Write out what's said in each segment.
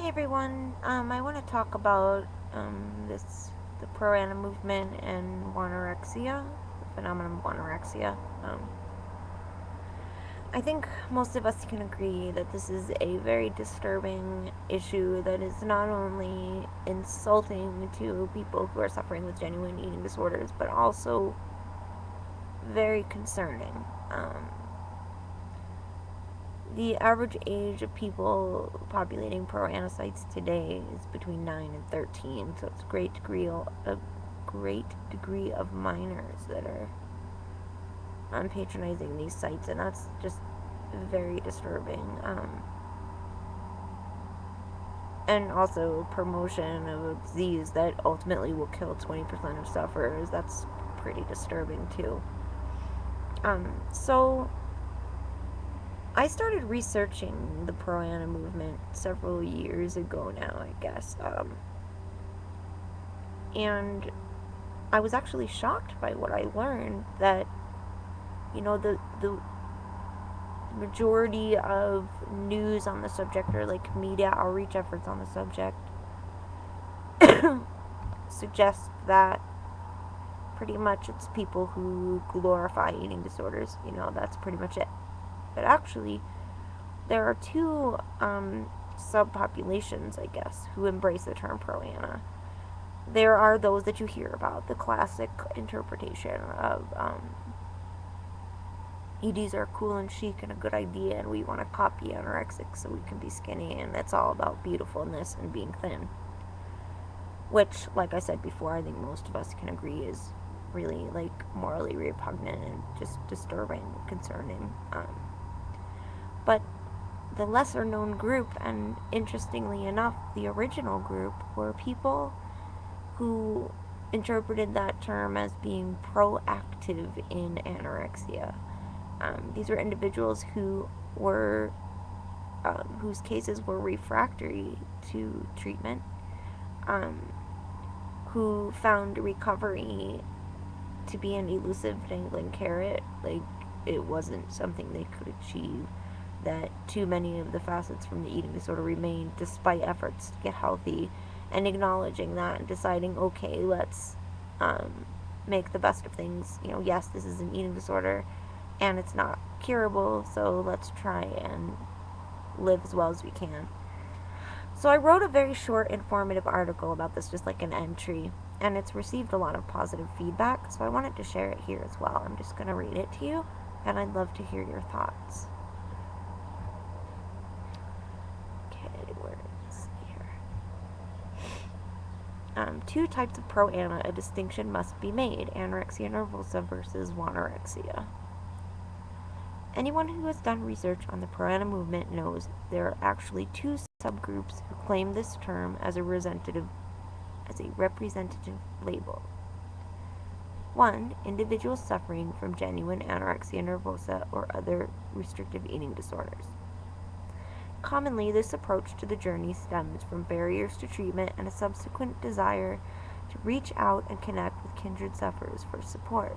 Hey everyone, I want to talk about the ProAna movement and Wanarexia, the phenomenon of Wanarexia. I think most of us can agree that this is a very disturbing issue that is not only insulting to people who are suffering with genuine eating disorders, but also very concerning. The average age of people populating ProAna sites today is between 9 and 13, so it's a great degree of minors that are patronizing these sites, and that's just very disturbing. And also promotion of a disease that ultimately will kill 20% of sufferers, that's pretty disturbing too. So I started researching the ProAna movement several years ago now, I guess. And I was actually shocked by what I learned, that, the majority of news on the subject, or like media outreach efforts on the subject, suggest that pretty much it's people who glorify eating disorders. That's pretty much it. But actually, there are two subpopulations, I guess, who embrace the term ProAna. There are those that you hear about, the classic interpretation of EDs are cool and chic and a good idea, and we want to copy anorexics so we can be skinny, and it's all about beautifulness and being thin. Which, like I said before, I think most of us can agree is really, morally repugnant and just disturbing, concerning. But the lesser known group, and interestingly enough, the original group, were people who interpreted that term as being proactive in anorexia. These were individuals who were whose cases were refractory to treatment, who found recovery to be an elusive dangling carrot. Like, it wasn't something they could achieve, that too many of the facets from the eating disorder remained despite efforts to get healthy, and acknowledging that and deciding, okay, let's make the best of things. Yes, this is an eating disorder and it's not curable, so let's try and live as well as we can. So I wrote a very short, informative article about this, just like an entry, and it's received a lot of positive feedback, so I wanted to share it here as well. I'm just going to read it to you, and I'd love to hear your thoughts. Okay, where is here? Two types of ProAna, a distinction must be made: anorexia nervosa versus Wanarexia. Anyone who has done research on the ProAna movement knows there are actually two subgroups who claim this term as a representative label. One, individuals suffering from genuine anorexia nervosa or other restrictive eating disorders. Commonly, this approach to the journey stems from barriers to treatment and a subsequent desire to reach out and connect with kindred sufferers for support.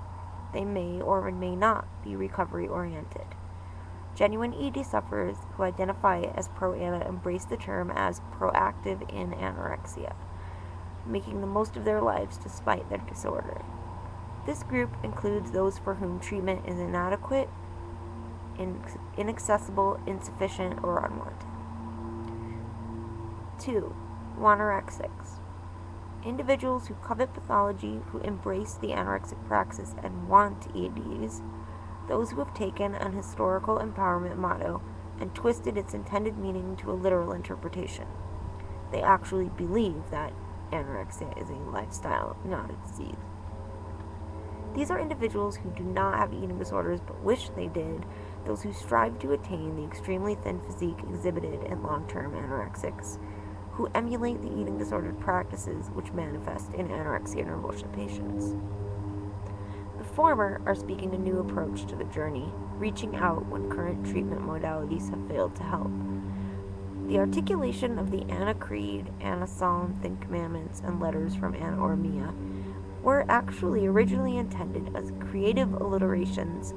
They may or may not be recovery-oriented. Genuine ED sufferers who identify as ProAna embrace the term as proactive in anorexia, making the most of their lives despite their disorder. This group includes those for whom treatment is inadequate, inaccessible, insufficient, or unwanted. 2. Wanarexics. Individuals who covet pathology, who embrace the anorexic praxis and want EDs, those who have taken an historical empowerment motto and twisted its intended meaning to a literal interpretation. They actually believe that anorexia is a lifestyle, not a disease. These are individuals who do not have eating disorders but wish they did, those who strive to attain the extremely thin physique exhibited in long-term anorexics, who emulate the eating disordered practices which manifest in anorexia nervosa patients. The former are seeking a new approach to the journey, reaching out when current treatment modalities have failed to help. The articulation of the Anna Creed, Anna Psalm, Ten Commandments, and letters from Anna or Mia were actually originally intended as creative alliterations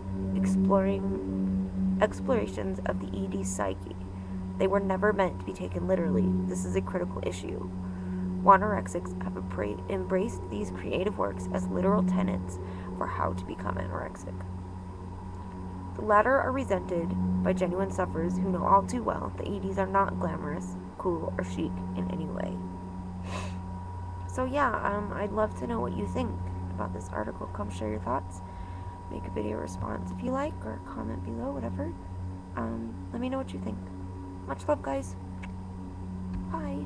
explorations of the ED psyche, They were never meant to be taken literally. This is a critical issue. Wanorexics have embraced these creative works as literal tenets for how to become anorexic. The latter are resented by genuine sufferers who know all too well that EDs are not glamorous, cool, or chic in any way. So yeah, I'd love to know what you think about this article. Come share your thoughts. Make a video response if you like, or comment below, whatever. Let me know what you think. Much love, guys. Bye.